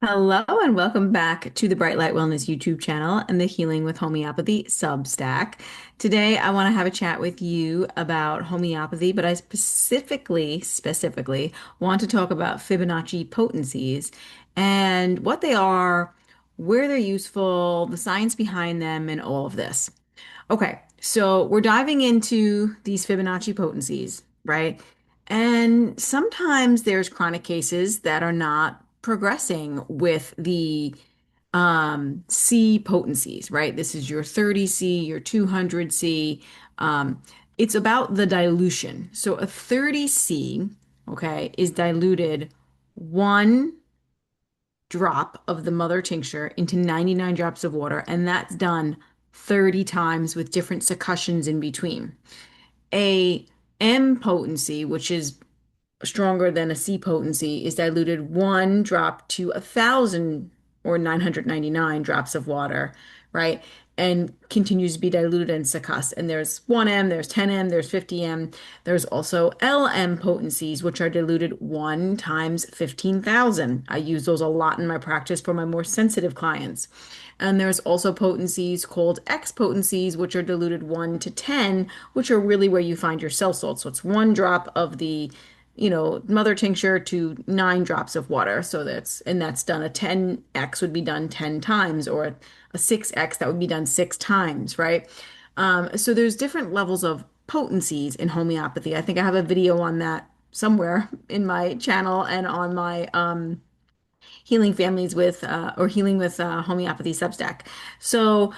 Hello and welcome back to the Bright Light Wellness YouTube channel and the Healing with Homeopathy Substack. Today I want to have a chat with you about homeopathy, but I specifically want to talk about Fibonacci potencies and what they are, where they're useful, the science behind them, and all of this. Okay, so we're diving into these Fibonacci potencies, right? And sometimes there's chronic cases that are not progressing with the C potencies, right? This is your 30C, your 200C. Um, it's about the dilution. So a 30C, okay, is diluted one drop of the mother tincture into 99 drops of water, and that's done 30 times with different succussions in between. A M potency, which is stronger than a C potency, is diluted one drop to 1,000 or 999 drops of water, right? And continues to be diluted and succussed. And there's 1M, there's 10M, there's 50M. There's also LM potencies, which are diluted 1 times 15,000. I use those a lot in my practice for my more sensitive clients. And there's also potencies called X potencies, which are diluted 1 to 10, which are really where you find your cell salt. So it's one drop of the mother tincture to 9 drops of water. So that's done. A 10x would be done 10 times, or a 6x that would be done 6 times, right? So there's different levels of potencies in homeopathy. I think I have a video on that somewhere in my channel and on my healing families with or healing with homeopathy Substack. So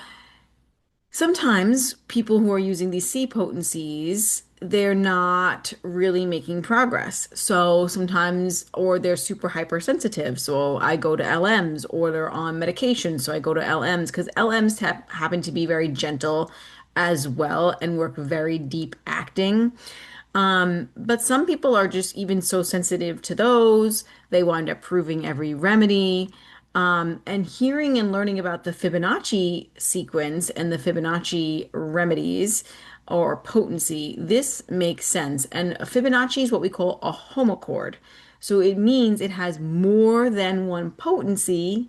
sometimes people who are using these C potencies, they're not really making progress. So sometimes, or they're super hypersensitive. So I go to LMs, or they're on medication. So I go to LMs because LMs happen to be very gentle as well and work very deep acting. But some people are just even so sensitive to those, they wind up proving every remedy. And hearing and learning about the Fibonacci sequence and the Fibonacci remedies or potency, this makes sense. And a Fibonacci is what we call a homochord. So it means it has more than one potency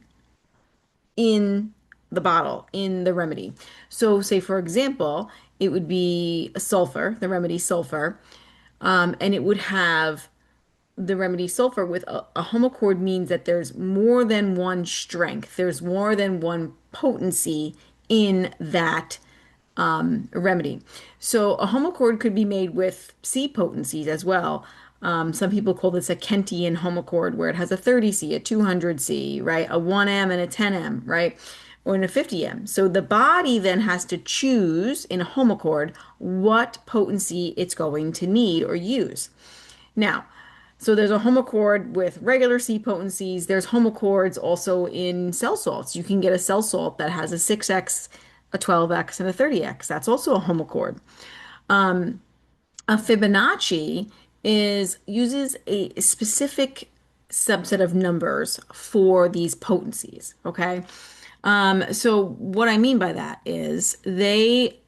in the bottle, in the remedy. So, say for example, it would be a sulfur, the remedy sulfur, and it would have the remedy sulfur with a homochord means that there's more than one strength, there's more than one potency in that remedy. So a homochord could be made with C potencies as well. Some people call this a Kentian homochord, where it has a 30C, a 200C, right? A 1M and a 10M, right? Or in a 50M. So the body then has to choose in a homochord what potency it's going to need or use. Now, so there's a homochord with regular C potencies. There's homochords also in cell salts. You can get a cell salt that has a 6x, a 12x, and a 30x. That's also a homochord. A Fibonacci uses a specific subset of numbers for these potencies. Okay. So what I mean by that is they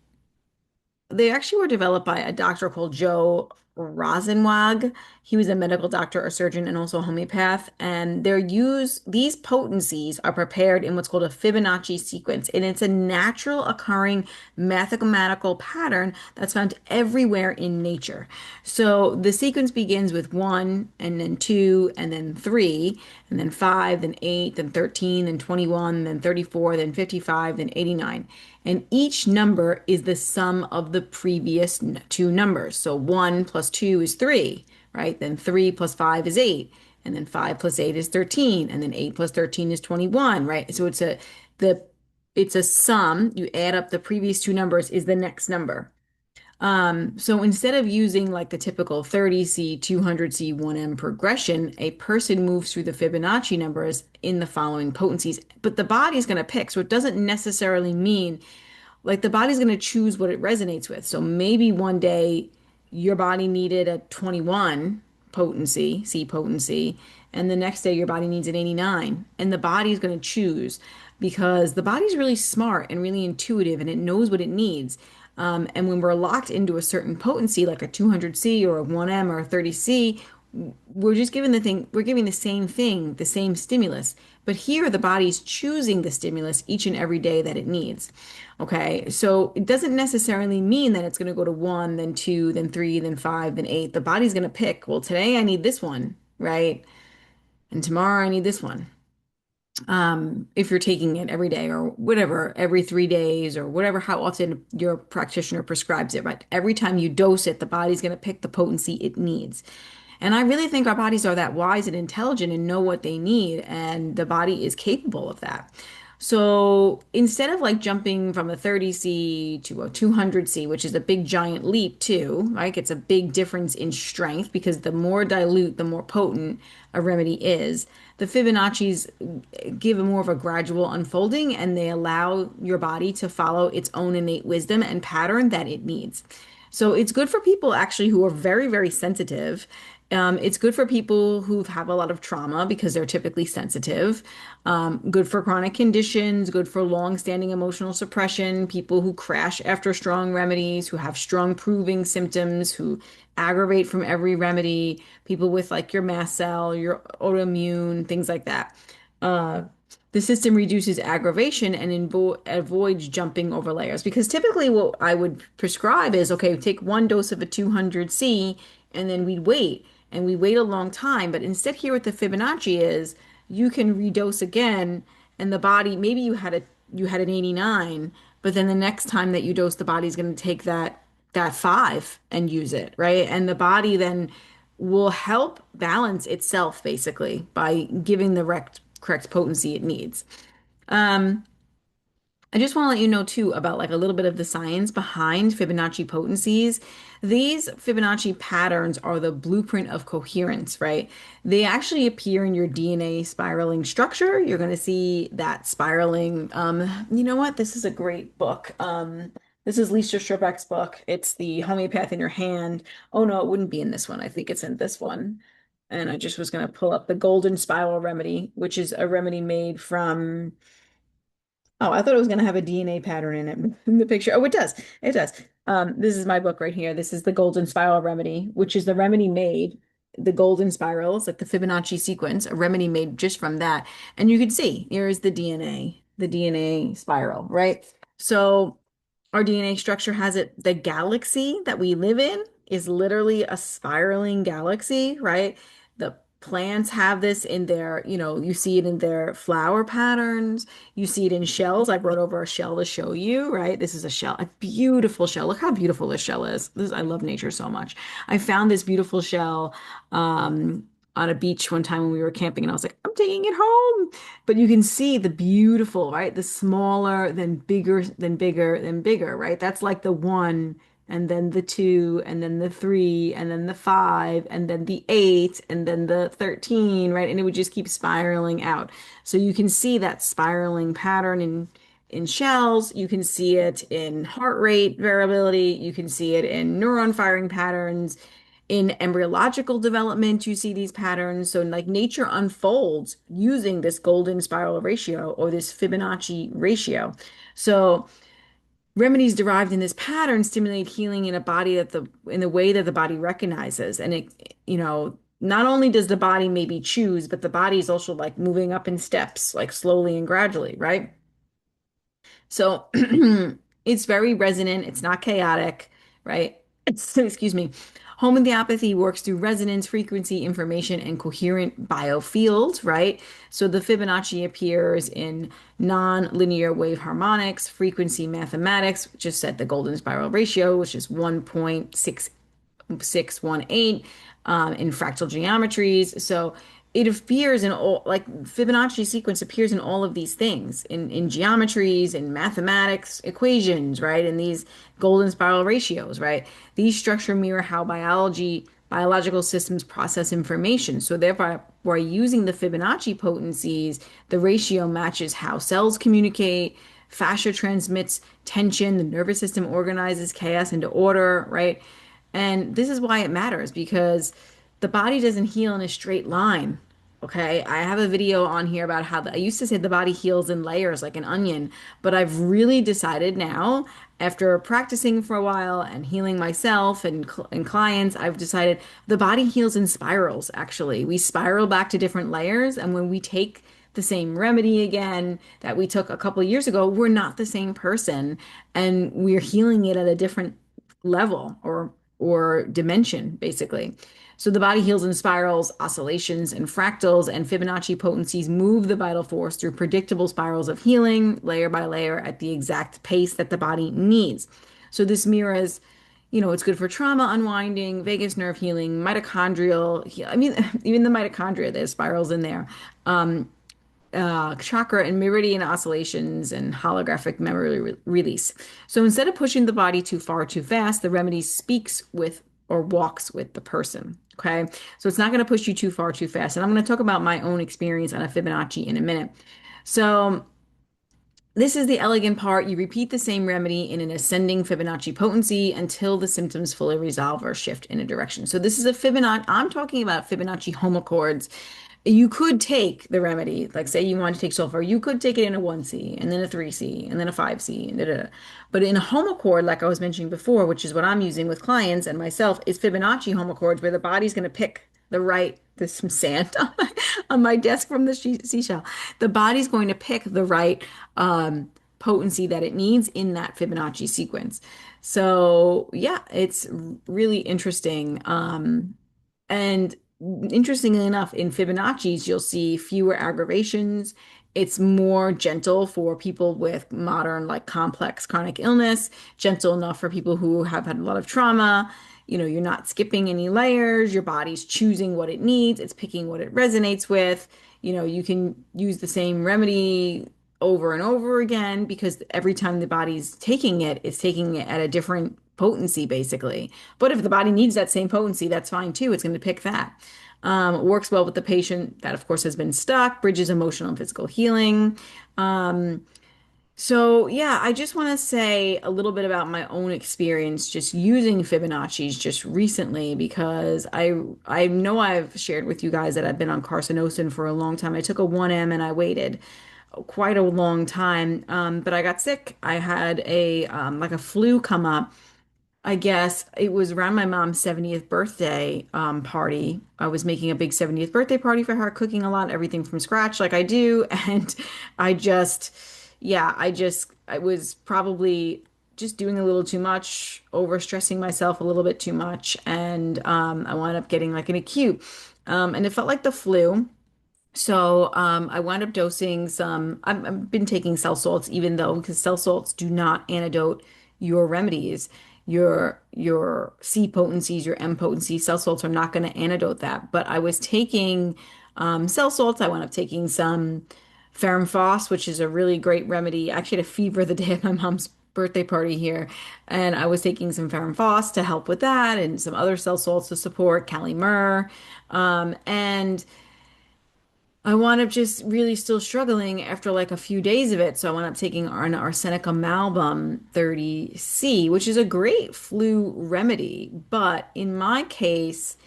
actually were developed by a doctor called Joe Rosenwag. He was a medical doctor, a surgeon, and also a homeopath. And these potencies are prepared in what's called a Fibonacci sequence. And it's a natural occurring mathematical pattern that's found everywhere in nature. So the sequence begins with one, and then two, and then three, and then five, then eight, then 13, then 21, then 34, then 55, then 89. And each number is the sum of the previous two numbers. So 1 plus 2 is 3, right? Then 3 plus 5 is 8. And then 5 plus 8 is 13. And then 8 plus 13 is 21, right? So the it's a sum. You add up the previous two numbers is the next number. So instead of using like the typical 30C, 200C, 1M progression, a person moves through the Fibonacci numbers in the following potencies, but the body's going to pick. So it doesn't necessarily mean like the body's going to choose what it resonates with. So maybe one day your body needed a 21 potency, C potency, and the next day your body needs an 89, and the body's going to choose because the body's really smart and really intuitive and it knows what it needs. And when we're locked into a certain potency, like a 200C or a 1M or a 30C, we're just giving the thing, we're giving the same thing, the same stimulus. But here, the body's choosing the stimulus each and every day that it needs. Okay. So it doesn't necessarily mean that it's going to go to one, then two, then three, then five, then eight. The body's going to pick, well, today I need this one, right? And tomorrow I need this one. If you're taking it every day or whatever, every 3 days or whatever, how often your practitioner prescribes it, right? Every time you dose it, the body's going to pick the potency it needs. And I really think our bodies are that wise and intelligent and know what they need, and the body is capable of that. So instead of like jumping from a 30C to a 200C, which is a big giant leap too, like it's a big difference in strength because the more dilute, the more potent a remedy is. The Fibonacci's give a more of a gradual unfolding and they allow your body to follow its own innate wisdom and pattern that it needs. So it's good for people actually who are very, very sensitive. It's good for people who have a lot of trauma because they're typically sensitive. Good for chronic conditions, good for long-standing emotional suppression, people who crash after strong remedies, who have strong proving symptoms, who aggravate from every remedy, people with like your mast cell, your autoimmune, things like that. Uh, the system reduces aggravation and avoids jumping over layers because typically what I would prescribe is okay, take one dose of a 200C and then we wait a long time. But instead, here with the Fibonacci is you can redose again, and the body maybe you had an 89, but then the next time that you dose, the body's going to take that five and use it, right? And the body then will help balance itself basically by giving the correct potency it needs. Um, I just want to let you know too about like a little bit of the science behind Fibonacci potencies. These Fibonacci patterns are the blueprint of coherence, right? They actually appear in your DNA spiraling structure. You're going to see that spiraling. You know what? This is a great book. This is Lisa Schrebeck's book. It's the Homeopathy in Your Hand. Oh no, it wouldn't be in this one. I think it's in this one. And I just was going to pull up the Golden Spiral Remedy, which is a remedy made from Oh, I thought it was going to have a DNA pattern in it in the picture. Oh, it does. It does. This is my book right here. This is the Golden Spiral Remedy, which is the remedy made, the golden spirals, like the Fibonacci sequence, a remedy made just from that. And you can see here is the DNA spiral, right? So our DNA structure has it, the galaxy that we live in is literally a spiraling galaxy, right? The plants have this in their, you see it in their flower patterns. You see it in shells. I brought over a shell to show you, right? This is a shell, a beautiful shell. Look how beautiful this shell is. I love nature so much. I found this beautiful shell on a beach one time when we were camping, and I was like, I'm taking it home. But you can see the beautiful, right? The smaller, then bigger, then bigger, then bigger, right? That's like the one, and then the two, and then the three, and then the five, and then the eight, and then the 13, right? And it would just keep spiraling out. So you can see that spiraling pattern in shells. You can see it in heart rate variability. You can see it in neuron firing patterns. In embryological development, you see these patterns. So, like nature unfolds using this golden spiral ratio or this Fibonacci ratio. So, remedies derived in this pattern stimulate healing in a body in the way that the body recognizes. And not only does the body maybe choose, but the body is also like moving up in steps, like slowly and gradually, right? So it's very resonant. It's not chaotic, right? Excuse me. Homeopathy works through resonance, frequency, information, and coherent biofields, right? So the Fibonacci appears in non-linear wave harmonics, frequency mathematics, just set the golden spiral ratio, which is 1.6618 in fractal geometries. So it appears in all, like Fibonacci sequence appears in all of these things in geometries, in mathematics, equations, right? In these golden spiral ratios, right? These structure mirror how biological systems process information. So therefore, by using the Fibonacci potencies, the ratio matches how cells communicate, fascia transmits tension, the nervous system organizes chaos into order, right? And this is why it matters because the body doesn't heal in a straight line. Okay, I have a video on here about how I used to say the body heals in layers like an onion, but I've really decided now, after practicing for a while and healing myself and clients, I've decided the body heals in spirals, actually. We spiral back to different layers, and when we take the same remedy again that we took a couple years ago, we're not the same person, and we're healing it at a different level or dimension, basically. So the body heals in spirals, oscillations, and fractals, and Fibonacci potencies move the vital force through predictable spirals of healing, layer by layer, at the exact pace that the body needs. So this mirrors, it's good for trauma unwinding, vagus nerve healing, mitochondrial. I mean, even the mitochondria, there's spirals in there. Chakra and meridian oscillations and holographic memory release. So instead of pushing the body too far too fast, the remedy speaks with or walks with the person. Okay. So it's not going to push you too far too fast. And I'm going to talk about my own experience on a Fibonacci in a minute. So this is the elegant part. You repeat the same remedy in an ascending Fibonacci potency until the symptoms fully resolve or shift in a direction. So this is a Fibonacci. I'm talking about Fibonacci homochords. You could take the remedy, like say you want to take sulfur, you could take it in a 1C and then a 3C and then a 5C. And da, da, da. But in a homochord, like I was mentioning before, which is what I'm using with clients and myself, is Fibonacci homochords where the body's going to pick there's some sand on my desk from the seashell. The body's going to pick the right potency that it needs in that Fibonacci sequence. So yeah, it's really interesting. And interestingly enough, in Fibonacci's, you'll see fewer aggravations. It's more gentle for people with modern, like complex chronic illness, gentle enough for people who have had a lot of trauma. You're not skipping any layers. Your body's choosing what it needs. It's picking what it resonates with. You can use the same remedy over and over again because every time the body's taking it, it's taking it at a different potency, basically. But if the body needs that same potency, that's fine too. It's going to pick that. Works well with the patient that, of course, has been stuck, bridges emotional and physical healing. Um, so yeah, I just want to say a little bit about my own experience just using Fibonacci's just recently because I know I've shared with you guys that I've been on carcinosin for a long time. I took a 1M and I waited quite a long time, but I got sick. I had a like a flu come up. I guess it was around my mom's 70th birthday party. I was making a big 70th birthday party for her, cooking a lot, everything from scratch like I do. And I just, yeah, I was probably just doing a little too much, overstressing myself a little bit too much. And I wound up getting like an acute. And it felt like the flu. So I wound up dosing some. I've been taking cell salts, even though because cell salts do not antidote your remedies, your C potencies, your M potencies. Cell salts are not going to antidote that. But I was taking cell salts. I wound up taking some ferrum phos, which is a really great remedy. I actually had a fever the day of my mom's birthday party here, and I was taking some ferrum phos to help with that, and some other cell salts to support Cali myrrh, and I wound up just really still struggling after like a few days of it. So I wound up taking an arsenicum malbum 30C, which is a great flu remedy. But in my case,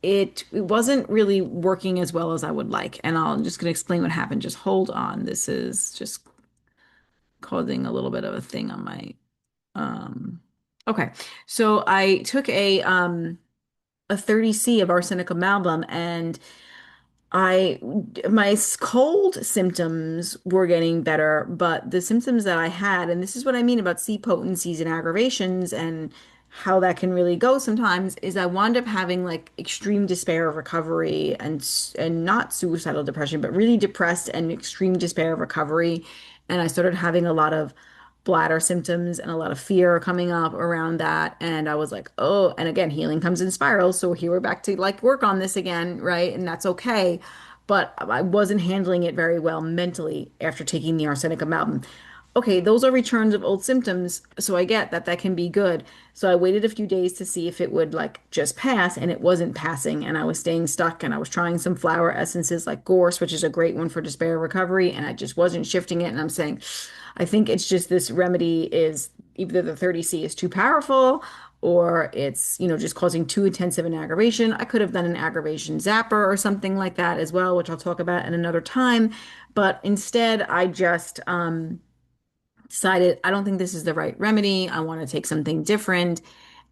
it wasn't really working as well as I would like. And I'm just going to explain what happened. Just hold on. This is just causing a little bit of a thing on my um okay. So I took a 30C of arsenicum malbum and I my cold symptoms were getting better, but the symptoms that I had, and this is what I mean about C potencies and aggravations and how that can really go sometimes, is I wound up having like extreme despair of recovery and not suicidal depression, but really depressed and extreme despair of recovery. And I started having a lot of bladder symptoms and a lot of fear coming up around that. And I was like, oh, and again, healing comes in spirals. So here we're back to like work on this again, right? And that's okay. But I wasn't handling it very well mentally after taking the arsenic amalgam. Okay, those are returns of old symptoms. So I get that that can be good. So I waited a few days to see if it would like just pass, and it wasn't passing. And I was staying stuck, and I was trying some flower essences like gorse, which is a great one for despair recovery, and I just wasn't shifting it. And I'm saying, I think it's just this remedy is either the 30C is too powerful or it's, just causing too intensive an aggravation. I could have done an aggravation zapper or something like that as well, which I'll talk about in another time. But instead, I just decided I don't think this is the right remedy. I want to take something different.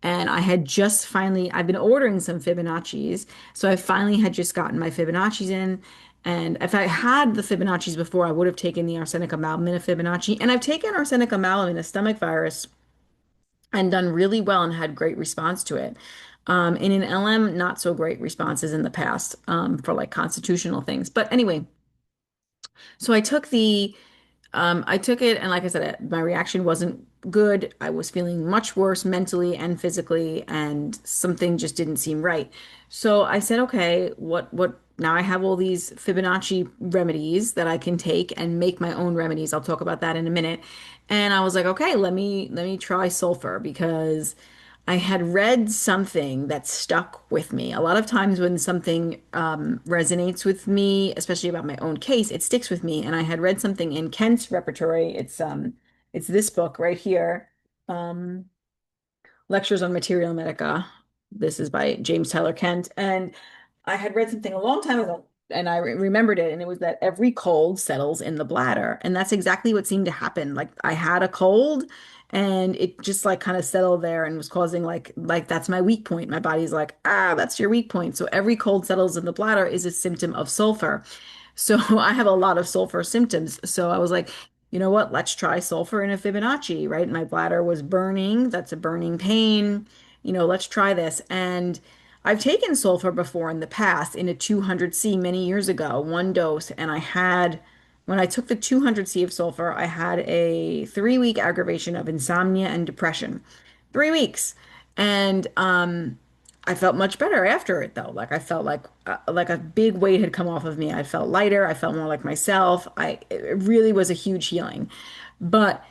And I had just finally, I've been ordering some Fibonacci's. So I finally had just gotten my Fibonacci's in. And if I had the Fibonacci's before, I would have taken the arsenic amalgam Fibonacci. And I've taken arsenic amalgam in a stomach virus and done really well and had great response to it. And in LM, not so great responses in the past for like constitutional things. But anyway, so I took it, and like I said, my reaction wasn't good. I was feeling much worse mentally and physically, and something just didn't seem right. So I said, okay, now I have all these Fibonacci remedies that I can take and make my own remedies. I'll talk about that in a minute. And I was like, okay, let me try sulfur because I had read something that stuck with me. A lot of times when something resonates with me, especially about my own case, it sticks with me. And I had read something in Kent's repertory. It's this book right here. Um, Lectures on Materia Medica. This is by James Tyler Kent. And I had read something a long time ago and I remembered it. And it was that every cold settles in the bladder. And that's exactly what seemed to happen. Like I had a cold and it just like kind of settled there and was causing like that's my weak point. My body's like, that's your weak point. So every cold settles in the bladder is a symptom of sulfur. So I have a lot of sulfur symptoms. So I was like, you know what? Let's try sulfur in a Fibonacci, right? My bladder was burning. That's a burning pain. Let's try this. And I've taken sulfur before in the past in a 200C many years ago, one dose. And when I took the 200C of sulfur, I had a 3-week aggravation of insomnia and depression. 3 weeks. And I felt much better after it though. Like I felt like a big weight had come off of me. I felt lighter. I felt more like myself. It really was a huge healing. But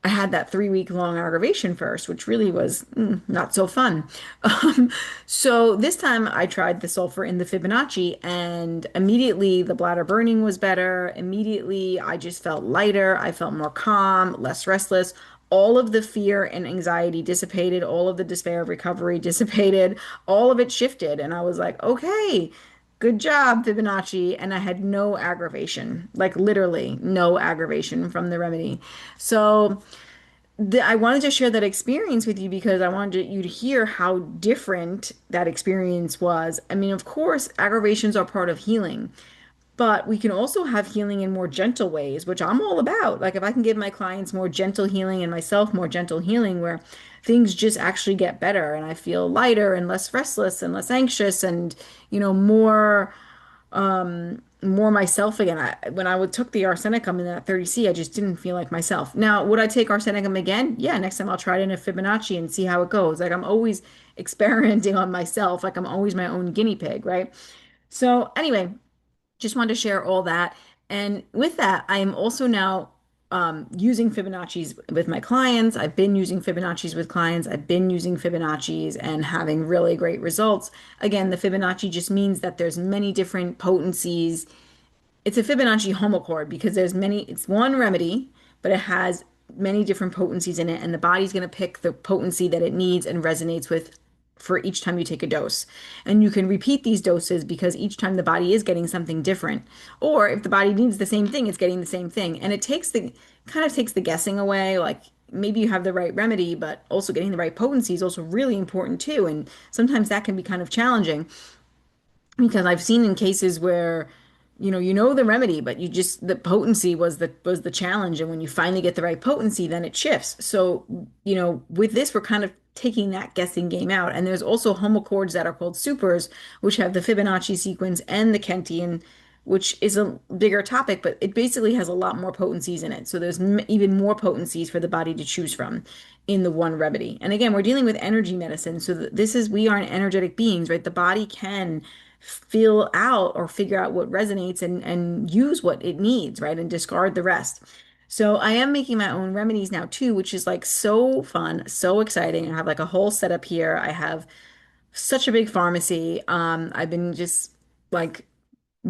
I had that 3-week long aggravation first, which really was not so fun. Um, so this time I tried the sulfur in the Fibonacci, and immediately the bladder burning was better. Immediately I just felt lighter. I felt more calm, less restless. All of the fear and anxiety dissipated. All of the despair of recovery dissipated. All of it shifted. And I was like, okay, good job, Fibonacci. And I had no aggravation, like literally no aggravation from the remedy. So I wanted to share that experience with you because I wanted you to hear how different that experience was. I mean, of course, aggravations are part of healing, but we can also have healing in more gentle ways, which I'm all about. Like if I can give my clients more gentle healing and myself more gentle healing where things just actually get better and I feel lighter and less restless and less anxious and, more myself again. When I would took the arsenicum in that 30C, I just didn't feel like myself. Now, would I take arsenicum again? Yeah, next time I'll try it in a Fibonacci and see how it goes. Like I'm always experimenting on myself, like I'm always my own guinea pig, right? So anyway, just wanted to share all that. And with that, I am also now using Fibonacci's with my clients. I've been using Fibonacci's with clients. I've been using Fibonacci's and having really great results. Again, the Fibonacci just means that there's many different potencies. It's a Fibonacci homochord because it's one remedy, but it has many different potencies in it, and the body's going to pick the potency that it needs and resonates with for each time you take a dose. And you can repeat these doses because each time the body is getting something different. Or if the body needs the same thing, it's getting the same thing. And it kind of takes the guessing away. Like maybe you have the right remedy, but also getting the right potency is also really important too. And sometimes that can be kind of challenging because I've seen in cases where you know the remedy, but the potency was the challenge, and when you finally get the right potency, then it shifts. So, with this, we're kind of taking that guessing game out. And there's also homochords that are called supers, which have the Fibonacci sequence and the Kentian, which is a bigger topic, but it basically has a lot more potencies in it. So there's even more potencies for the body to choose from in the one remedy. And again, we're dealing with energy medicine. So we are energetic beings, right? The body can feel out or figure out what resonates and use what it needs, right? And discard the rest. So I am making my own remedies now too, which is like so fun, so exciting. I have like a whole setup here. I have such a big pharmacy. I've been just like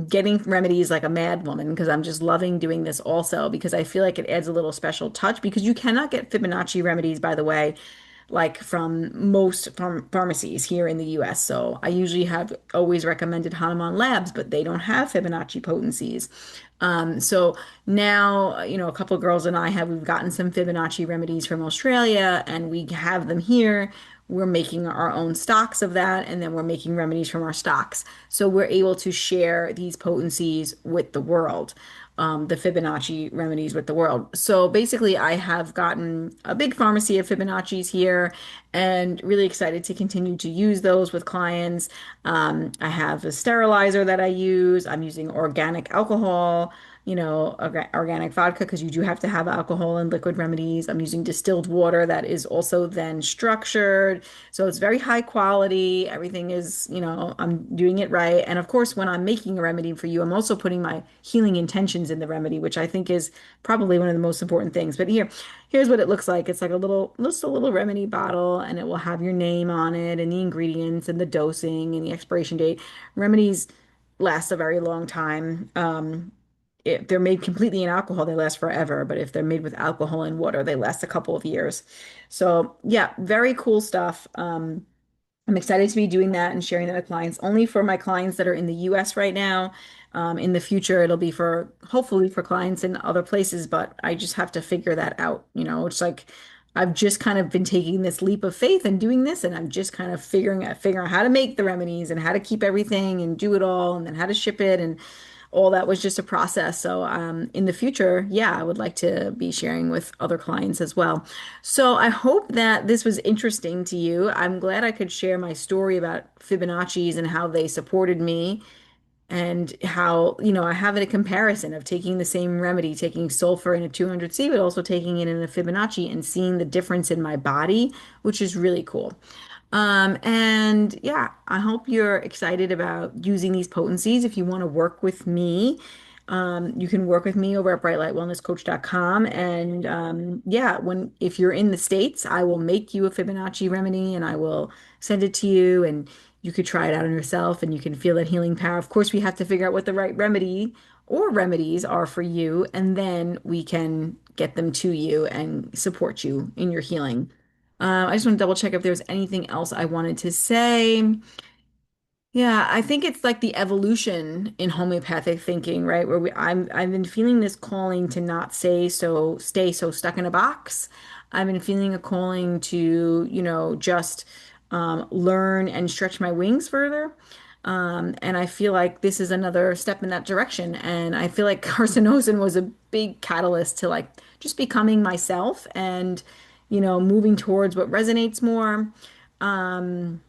getting remedies like a mad woman because I'm just loving doing this also because I feel like it adds a little special touch because you cannot get Fibonacci remedies, by the way, like from most pharmacies here in the US. So I usually have always recommended Hanuman Labs, but they don't have Fibonacci potencies. So now, a couple of girls and we've gotten some Fibonacci remedies from Australia and we have them here. We're making our own stocks of that, and then we're making remedies from our stocks. So we're able to share these potencies with the world, the Fibonacci remedies with the world. So basically, I have gotten a big pharmacy of Fibonacci's here and really excited to continue to use those with clients. I have a sterilizer that I use. I'm using organic alcohol, organic vodka, because you do have to have alcohol in liquid remedies. I'm using distilled water that is also then structured. So it's very high quality. Everything is, I'm doing it right. And of course, when I'm making a remedy for you, I'm also putting my healing intentions in the remedy, which I think is probably one of the most important things. But here's what it looks like. It's like just a little remedy bottle, and it will have your name on it and the ingredients and the dosing and the expiration date. Remedies last a very long time. If they're made completely in alcohol, they last forever. But if they're made with alcohol and water, they last a couple of years. So yeah, very cool stuff. I'm excited to be doing that and sharing that with clients, only for my clients that are in the US right now. In the future, it'll be for hopefully for clients in other places, but I just have to figure that out. It's like I've just kind of been taking this leap of faith and doing this, and I'm just kind of figuring out how to make the remedies and how to keep everything and do it all, and then how to ship it, and all that was just a process. So in the future, yeah, I would like to be sharing with other clients as well. So I hope that this was interesting to you. I'm glad I could share my story about Fibonacci's and how they supported me and how, I have a comparison of taking the same remedy, taking sulfur in a 200C, but also taking it in a Fibonacci and seeing the difference in my body, which is really cool. And yeah, I hope you're excited about using these potencies. If you want to work with me, you can work with me over at brightlightwellnesscoach.com. And yeah, if you're in the States, I will make you a Fibonacci remedy and I will send it to you, and you could try it out on yourself and you can feel that healing power. Of course, we have to figure out what the right remedy or remedies are for you, and then we can get them to you and support you in your healing. I just want to double check if there's anything else I wanted to say. Yeah, I think it's like the evolution in homeopathic thinking, right? Where I've been feeling this calling to not stay so stuck in a box. I've been feeling a calling to, just learn and stretch my wings further. And I feel like this is another step in that direction. And I feel like carcinosin was a big catalyst to like just becoming myself and, moving towards what resonates more. Um,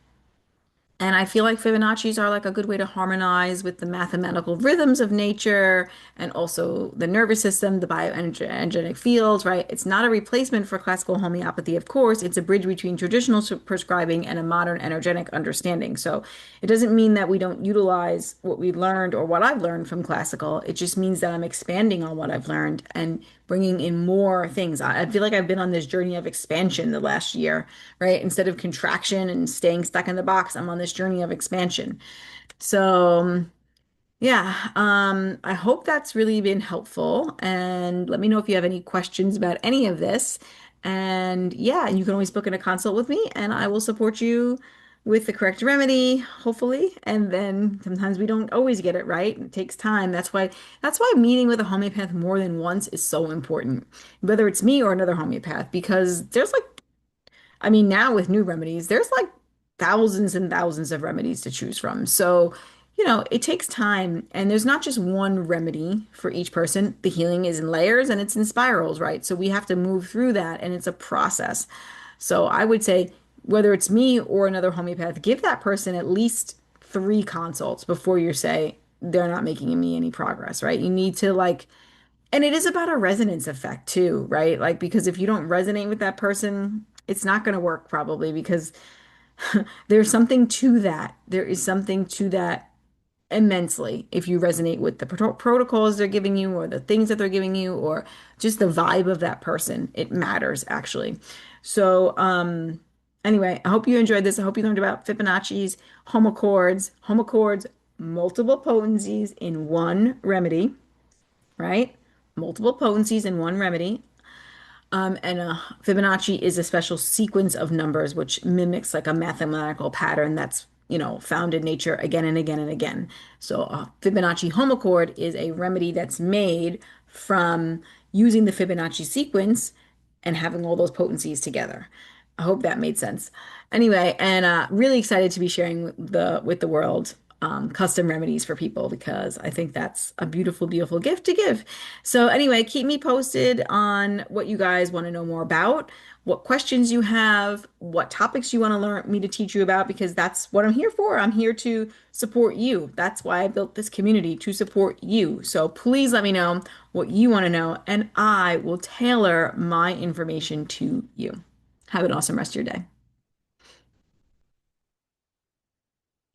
and I feel like Fibonacci's are like a good way to harmonize with the mathematical rhythms of nature and also the nervous system, the bioenergetic fields, right? It's not a replacement for classical homeopathy, of course. It's a bridge between traditional prescribing and a modern energetic understanding. So it doesn't mean that we don't utilize what we learned or what I've learned from classical. It just means that I'm expanding on what I've learned and bringing in more things. I feel like I've been on this journey of expansion the last year, right? Instead of contraction and staying stuck in the box, I'm on this journey of expansion. So, yeah, I hope that's really been helpful. And let me know if you have any questions about any of this. And yeah, and you can always book in a consult with me, and I will support you with the correct remedy, hopefully. And then sometimes we don't always get it right. It takes time. That's why meeting with a homeopath more than once is so important, whether it's me or another homeopath, because there's like now with new remedies, there's like thousands and thousands of remedies to choose from. So, it takes time, and there's not just one remedy for each person. The healing is in layers and it's in spirals, right? So we have to move through that, and it's a process. So I would say, whether it's me or another homeopath, give that person at least 3 consults before you say they're not making me any progress, right? You need to like, and it is about a resonance effect too, right? Like, because if you don't resonate with that person, it's not going to work probably, because there's something to that. There is something to that immensely if you resonate with the protocols they're giving you or the things that they're giving you or just the vibe of that person. It matters actually. So, anyway, I hope you enjoyed this. I hope you learned about Fibonacci's, homochords, multiple potencies in one remedy, right? Multiple potencies in one remedy. And Fibonacci is a special sequence of numbers which mimics like a mathematical pattern that's, found in nature again and again and again. So Fibonacci homochord is a remedy that's made from using the Fibonacci sequence and having all those potencies together. I hope that made sense. Anyway, and really excited to be sharing with the world custom remedies for people because I think that's a beautiful, beautiful gift to give. So anyway, keep me posted on what you guys want to know more about, what questions you have, what topics you want to learn me to teach you about, because that's what I'm here for. I'm here to support you. That's why I built this community to support you. So please let me know what you want to know, and I will tailor my information to you. Have an awesome rest of your day.